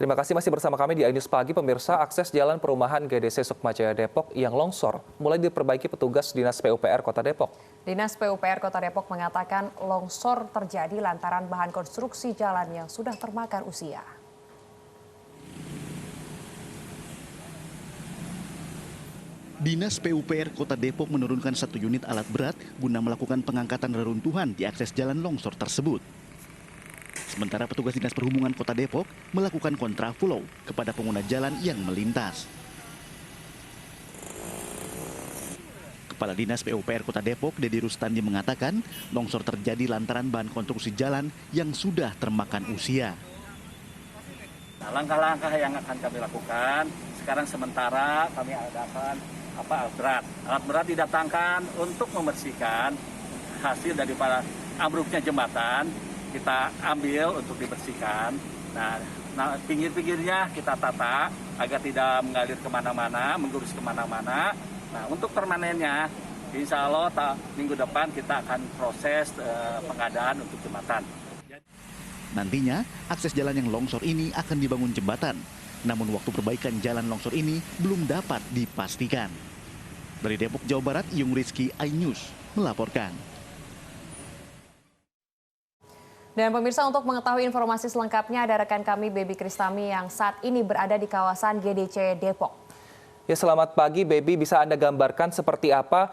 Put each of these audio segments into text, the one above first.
Terima kasih masih bersama kami di iNews Pagi. Pemirsa, akses jalan perumahan GDC Sukmajaya Depok yang longsor mulai diperbaiki petugas Dinas PUPR Kota Depok. Dinas PUPR Kota Depok mengatakan longsor terjadi lantaran bahan konstruksi jalan yang sudah termakan usia. Dinas PUPR Kota Depok menurunkan 1 unit alat berat guna melakukan pengangkatan reruntuhan di akses jalan longsor tersebut. Sementara petugas Dinas Perhubungan Kota Depok melakukan kontraflow kepada pengguna jalan yang melintas. Kepala Dinas PUPR Kota Depok, Dedi Rustandi mengatakan longsor terjadi lantaran bahan konstruksi jalan yang sudah termakan usia. Nah, langkah-langkah yang akan kami lakukan, sekarang sementara kami adakan alat berat. Alat berat didatangkan untuk membersihkan hasil daripada ambruknya jembatan, kita ambil untuk dibersihkan. Nah pinggir-pinggirnya kita tata agar tidak mengalir kemana-mana, menggurus kemana-mana. Nah, untuk permanennya, insya Allah minggu depan kita akan proses pengadaan untuk jembatan. Nantinya, akses jalan yang longsor ini akan dibangun jembatan. Namun waktu perbaikan jalan longsor ini belum dapat dipastikan. Dari Depok, Jawa Barat, Yung Rizky, iNews melaporkan. Dan pemirsa, untuk mengetahui informasi selengkapnya ada rekan kami Baby Kristami yang saat ini berada di kawasan GDC Depok. Ya, selamat pagi Baby, bisa Anda gambarkan seperti apa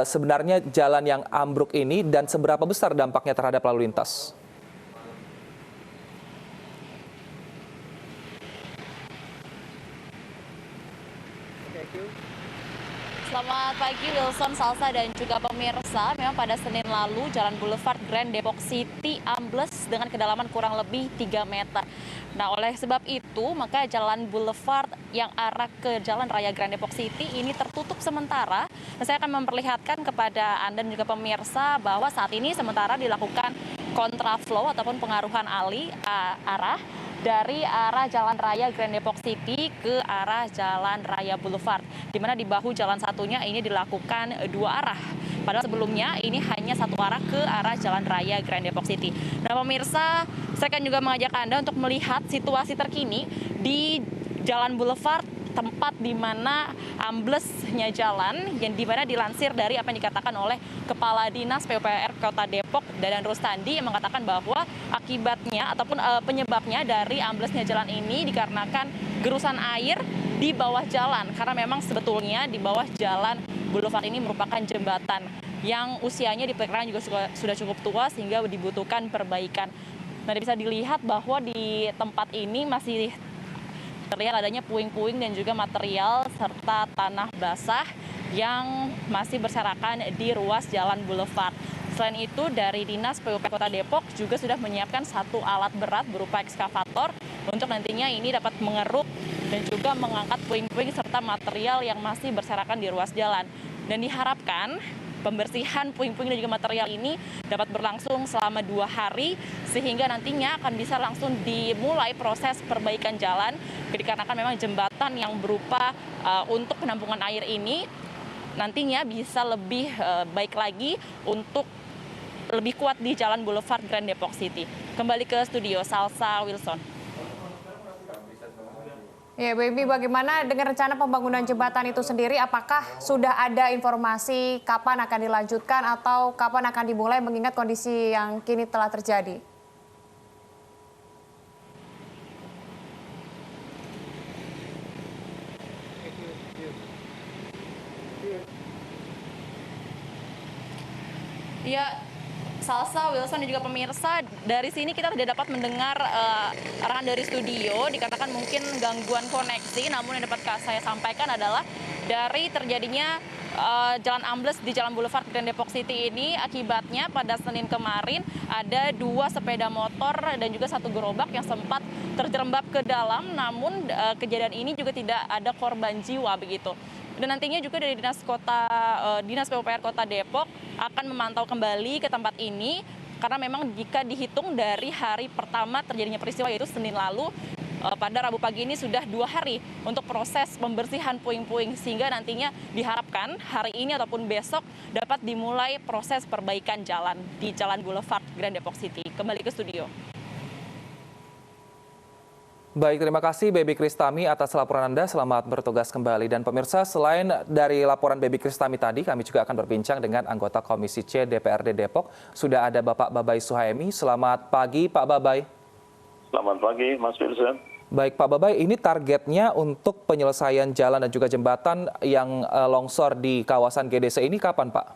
sebenarnya jalan yang ambruk ini dan seberapa besar dampaknya terhadap lalu lintas? Selamat pagi Wilson, Salsa, dan juga pemirsa. Memang pada Senin lalu Jalan Boulevard Grand Depok City ambles dengan kedalaman kurang lebih 3 meter. Nah, oleh sebab itu maka Jalan Boulevard yang arah ke Jalan Raya Grand Depok City ini tertutup sementara. Dan saya akan memperlihatkan kepada Anda dan juga pemirsa bahwa saat ini sementara dilakukan kontraflow ataupun pengaruhan arah dari arah Jalan Raya Grand Depok City ke arah Jalan Raya Boulevard, di mana di bahu jalan satunya ini dilakukan 2 arah. Padahal sebelumnya ini hanya 1 arah ke arah Jalan Raya Grand Depok City. Nah pemirsa, saya akan juga mengajak Anda untuk melihat situasi terkini di Jalan Boulevard, tempat di mana amblesnya jalan, yang di mana dilansir dari apa yang dikatakan oleh Kepala Dinas PUPR Kota Depok, Dadan Rustandi, yang mengatakan bahwa akibatnya ataupun penyebabnya dari amblesnya jalan ini dikarenakan gerusan air di bawah jalan, karena memang sebetulnya di bawah Jalan Boulevard ini merupakan jembatan yang usianya diperkirakan juga sudah cukup tua sehingga dibutuhkan perbaikan. Nah, bisa dilihat bahwa di tempat ini masih terlihat adanya puing-puing dan juga material serta tanah basah yang masih berserakan di ruas Jalan Boulevard. Selain itu, dari Dinas PUPR Kota Depok juga sudah menyiapkan 1 alat berat berupa ekskavator untuk nantinya ini dapat mengeruk dan juga mengangkat puing-puing serta material yang masih berserakan di ruas jalan. Dan diharapkan pembersihan puing-puing dan juga material ini dapat berlangsung selama 2 hari sehingga nantinya akan bisa langsung dimulai proses perbaikan jalan, dikarenakan memang jembatan yang berupa untuk penampungan air ini nantinya bisa lebih baik lagi untuk lebih kuat di Jalan Boulevard Grand Depok City. Kembali ke studio, Salsa, Wilson. Ya, Baby, bagaimana dengan rencana pembangunan jembatan itu sendiri? Apakah sudah ada informasi kapan akan dilanjutkan atau kapan akan dimulai mengingat kondisi yang kini telah terjadi? Ya, Salsa, Wilson, dan juga pemirsa, dari sini kita tidak dapat mendengar arahan dari studio, dikatakan mungkin gangguan koneksi, namun yang dapat saya sampaikan adalah dari terjadinya jalan ambles di Jalan Boulevard Grand Depok City ini, akibatnya pada Senin kemarin ada 2 sepeda motor dan juga 1 gerobak yang sempat terjerembab ke dalam, namun kejadian ini juga tidak ada korban jiwa begitu. Dan nantinya juga dari Dinas PUPR Kota Depok akan memantau kembali ke tempat ini, karena memang jika dihitung dari hari pertama terjadinya peristiwa yaitu Senin lalu, pada Rabu pagi ini sudah 2 hari untuk proses pembersihan puing-puing, sehingga nantinya diharapkan hari ini ataupun besok dapat dimulai proses perbaikan jalan di Jalan Boulevard Grand Depok City. Kembali ke studio. Baik, terima kasih Baby Kristami atas laporan Anda. Selamat bertugas kembali. Dan pemirsa, selain dari laporan Baby Kristami tadi, kami juga akan berbincang dengan anggota Komisi C DPRD Depok. Sudah ada Bapak Babay Suhaemi. Selamat pagi Pak Babay. Selamat pagi Mas Wilson. Baik Pak Babay, ini targetnya untuk penyelesaian jalan dan juga jembatan yang longsor di kawasan GDC ini kapan Pak?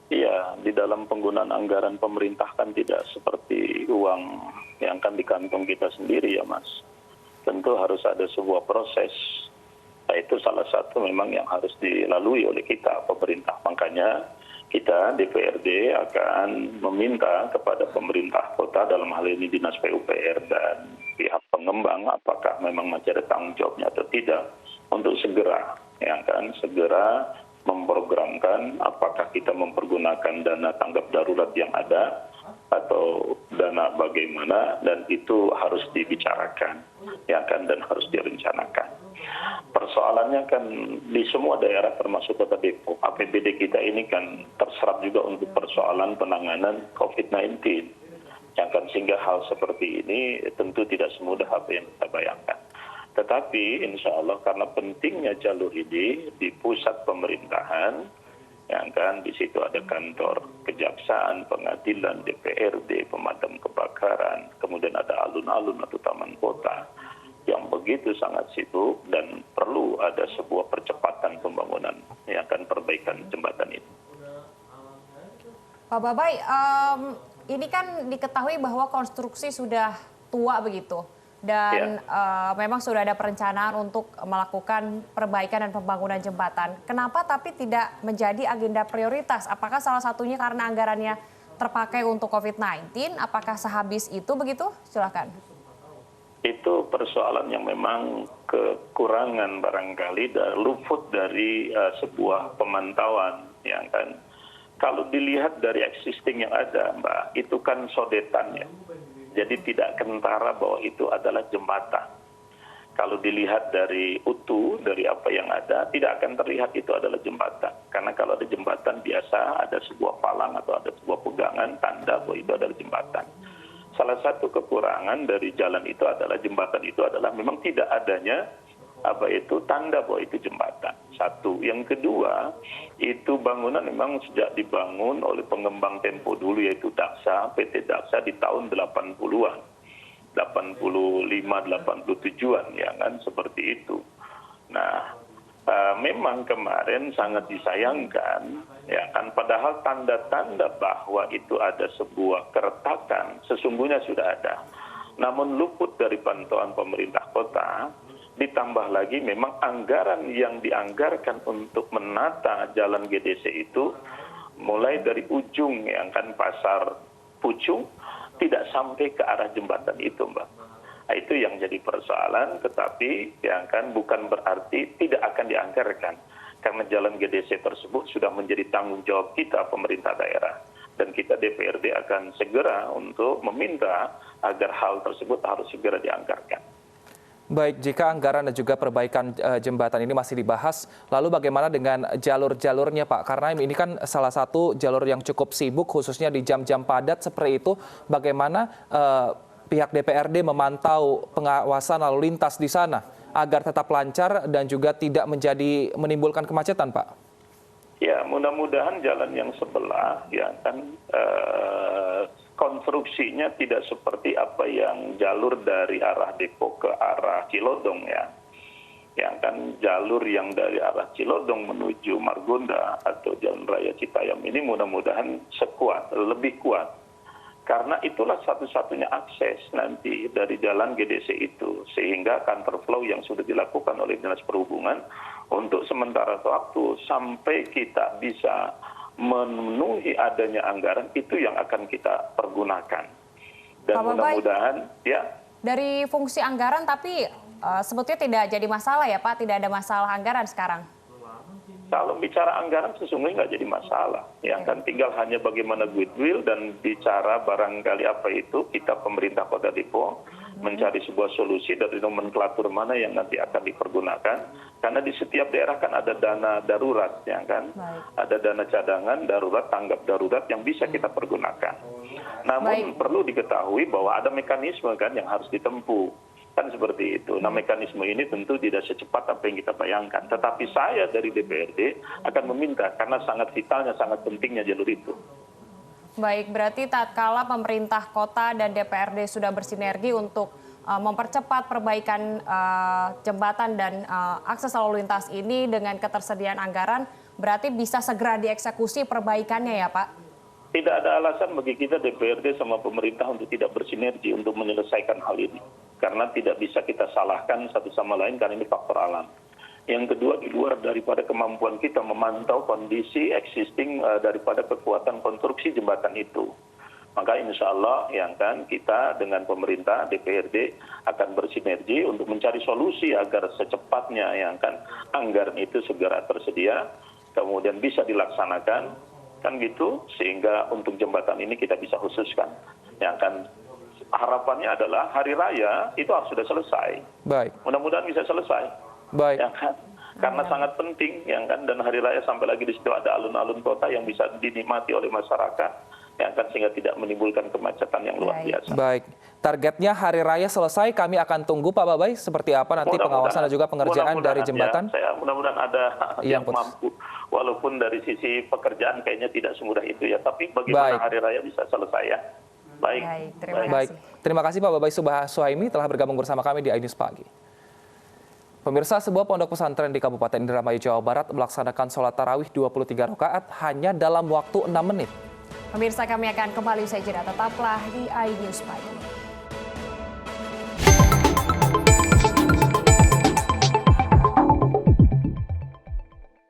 Iya, di dalam penggunaan anggaran pemerintah kan tidak seperti uang yang akan di kantong kita sendiri ya Mas. Tentu harus ada sebuah proses. Nah, itu salah satu memang yang harus dilalui oleh kita, pemerintah. Makanya kita DPRD akan meminta kepada pemerintah kota, dalam hal ini Dinas PUPR dan pihak pengembang, apakah memang masih ada tanggung jawabnya atau tidak, untuk segera memprogramkan apakah kita mempergunakan dana tanggap darurat yang ada atau dana bagaimana, dan itu harus dibicarakan dan harus direncanakan. Persoalannya kan di semua daerah termasuk Kota Depok, APBD kita ini kan terserap juga untuk persoalan penanganan COVID-19. Sehingga hal seperti ini tentu tidak semudah apa yang kita bayangkan. Tetapi insya Allah karena pentingnya jalur ini di pusat pemerintahan, di situ ada kantor kejaksaan, pengadilan, DPRD, pemadam kebakaran, kemudian ada alun-alun atau taman kota yang begitu sangat sibuk dan perlu ada sebuah percepatan pembangunan perbaikan jembatan itu. Pak Babay, ini kan diketahui bahwa konstruksi sudah tua begitu. Dan memang sudah ada perencanaan untuk melakukan perbaikan dan pembangunan jembatan. Kenapa tapi tidak menjadi agenda prioritas? Apakah salah satunya karena anggarannya terpakai untuk COVID-19? Apakah sehabis itu begitu? Silakan. Itu persoalan yang memang kekurangan barangkali dan luput dari sebuah pemantauan. Kalau dilihat dari existing yang ada, Mbak, itu kan sodetan ya. Jadi tidak kentara bahwa itu adalah jembatan. Kalau dilihat dari utuh, dari apa yang ada, tidak akan terlihat itu adalah jembatan. Karena kalau ada jembatan biasa ada sebuah palang atau ada sebuah pegangan tanda bahwa itu adalah jembatan. Salah satu kekurangan dari jalan itu adalah jembatan itu adalah memang tidak adanya tanda bahwa itu jembatan. Satu. Yang kedua, itu bangunan memang sejak dibangun oleh pengembang Tempo dulu yaitu Daksa, PT Daksa di tahun 80-an. 85-87-an seperti itu. Nah, memang kemarin sangat disayangkan padahal tanda-tanda bahwa itu ada sebuah keretakan sesungguhnya sudah ada. Namun luput dari pantauan pemerintah kota. Ditambah lagi memang anggaran yang dianggarkan untuk menata jalan GDC itu mulai dari ujung pasar Pucung tidak sampai ke arah jembatan itu, Mbak. Nah, itu yang jadi persoalan, tetapi bukan berarti tidak akan dianggarkan. Karena jalan GDC tersebut sudah menjadi tanggung jawab kita pemerintah daerah. Dan kita DPRD akan segera untuk meminta agar hal tersebut harus segera dianggarkan. Baik, jika anggaran dan juga perbaikan jembatan ini masih dibahas, lalu bagaimana dengan jalur-jalurnya Pak? Karena ini kan salah satu jalur yang cukup sibuk, khususnya di jam-jam padat seperti itu. Bagaimana pihak DPRD memantau pengawasan lalu lintas di sana agar tetap lancar dan juga tidak menimbulkan kemacetan Pak? Ya, mudah-mudahan jalan yang sebelah konstruksinya tidak seperti apa yang jalur dari arah Depok ke arah Cilodong jalur yang dari arah Cilodong menuju Margonda atau Jalan Raya Citayam ini mudah-mudahan lebih kuat. Karena itulah satu-satunya akses nanti dari jalan GDC itu. Sehingga counterflow yang sudah dilakukan oleh Dinas Perhubungan untuk sementara waktu sampai kita bisa memenuhi adanya anggaran itu yang akan kita pergunakan. Dan mudah-mudahan dari fungsi anggaran tapi sebetulnya tidak jadi masalah ya Pak, tidak ada masalah anggaran sekarang. Kalau bicara anggaran sesungguhnya nggak jadi masalah. Tinggal hanya bagaimana goodwill dan bicara barangkali kita pemerintah Kota Depok mencari sebuah solusi dari nomenklatur mana yang nanti akan dipergunakan. Karena di setiap daerah kan ada dana darurat, ada dana cadangan, darurat, tanggap darurat yang bisa kita pergunakan. Namun perlu diketahui bahwa ada mekanisme yang harus ditempuh. Kan seperti itu. Nah, mekanisme ini tentu tidak secepat apa yang kita bayangkan. Tetapi saya dari DPRD akan meminta karena sangat vitalnya, sangat pentingnya jalur itu. Baik, berarti tatkala pemerintah kota dan DPRD sudah bersinergi untuk mempercepat perbaikan jembatan dan akses lalu lintas ini dengan ketersediaan anggaran, berarti bisa segera dieksekusi perbaikannya ya Pak? Tidak ada alasan bagi kita DPRD sama pemerintah untuk tidak bersinergi untuk menyelesaikan hal ini. Karena tidak bisa kita salahkan satu sama lain karena ini faktor alam. Yang kedua, di luar daripada kemampuan kita memantau kondisi existing daripada kekuatan konstruksi jembatan itu. Maka insya Allah yang kan kita dengan pemerintah DPRD akan bersinergi untuk mencari solusi agar secepatnya yang kan anggaran itu segera tersedia, kemudian bisa dilaksanakan, kan gitu, sehingga untuk jembatan ini kita bisa khususkan. Yang kan harapannya adalah hari raya itu harus sudah selesai. Baik. Mudah-mudahan bisa selesai. Baik. Ya kan? Karena sangat penting, ya kan, dan hari raya sampai lagi di situ ada alun-alun kota yang bisa dinikmati oleh masyarakat, ya kan, sehingga tidak menimbulkan kemacetan yang luar biasa. Baik, targetnya hari raya selesai, kami akan tunggu Pak Babai seperti apa nanti pengawasan dan juga pengerjaan dari jembatan. Ya, saya mudah-mudahan ada yang mampu, walaupun dari sisi pekerjaan kayaknya tidak semudah itu ya, tapi bagaimana hari raya bisa selesai ya. Baik, terima kasih. Baik, terima kasih Pak Babai Suhaimi telah bergabung bersama kami di iNews Pagi. Pemirsa, sebuah pondok pesantren di Kabupaten Indramayu, Jawa Barat melaksanakan sholat tarawih 23 rakaat hanya dalam waktu 6 menit. Pemirsa, kami akan kembali usai jeda, tetaplah di iNews Pagi.